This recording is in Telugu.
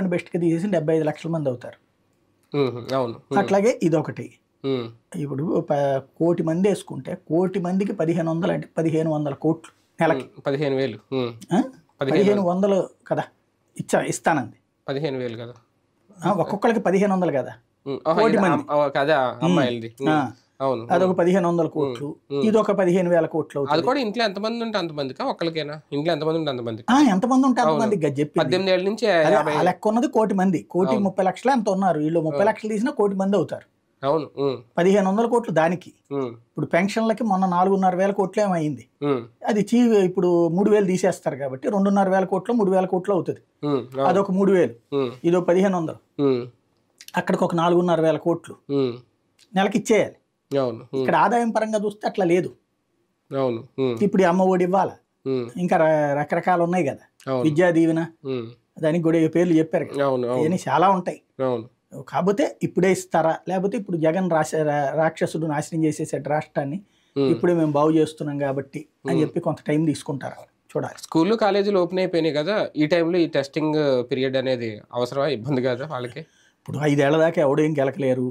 బెస్ట్‌గా తీసేసి 75 లక్షల మంది అవుతారు. అవును. అట్లాగే ఇదొకటి. ఇప్పుడు 1,00,00,000 మంది వేసుకుంటే 1,00,00,000 మందికి 1,500 అంటే 1,500 కోట్లు నెలకి. 15,000. 1,500 కదా ఇస్తానంది. 15,000 కదా. ఒక్కొక్కరికి 1,500 కదా. కదా అమ్మాయిలది. అవును. అదొక 1,500 కోట్లు, ఇదొక 15,000 కోట్లు అది అవుతుంది. కూడా ఇంట్లో ఎంతమంది ఉంటే అంతమందికా ఒక్కరికేనా? ఇంట్లో ఎంతమంది ఉంటే అంతమందికి. ఎంతమంది ఉంటే అంతమందికి కదా చెప్పింది. 18 ఏళ్ళ నుంచి ఆ లెక్క ఉన్నది 1,00,00,000 మంది. 1,30,00,000 ఎంత ఉన్నారు, వీళ్ళు 30,00,000 తీసినా 1,00,00,000 మంది అవుతారు. అవును. 1,500 కోట్లు దానికి. ఇప్పుడు పెన్షన్లకి మొన్న 4,500 కోట్లు ఏమైంది, అది ఇప్పుడు 3,000 తీసేస్తారు కాబట్టి 2,500 కోట్లు 3,000 కోట్లు అవుతుంది. అదొక 3,000, ఇదో 1,500, అక్కడికి ఒక 4,500 కోట్లు నెలకి ఇచ్చేయాలి. ఇక్కడ ఆదాయం పరంగా చూస్తే అట్లా లేదు. ఇప్పుడు అమ్మ ఒడి ఇవ్వాలా, ఇంకా రకరకాలు ఉన్నాయి కదా, విద్యా దీవెన, దానికి కూడా పేర్లు చెప్పారు కదా, ఇవన్నీ చాలా ఉంటాయి. కాకపోతే ఇప్పుడే ఇస్తారా, లేకపోతే ఇప్పుడు జగన్ రాక్షసుడు నాశనం చేసేసాడు రాష్ట్రాన్ని, ఇప్పుడే మేము బాగు చేస్తున్నాం కాబట్టి అని చెప్పి కొంత టైం తీసుకుంటారు. చూడాలి. స్కూళ్ళు కాలేజీలు ఓపెన్ అయిపోయినాయి కదా, ఈ టైంలో ఈ టెస్టింగ్ పీరియడ్ అనేది అవసరమా, ఇబ్బంది కదా వాళ్ళకి? ఇప్పుడు 5 ఏళ్ల దాకా ఎవడేం గెలకలేరు.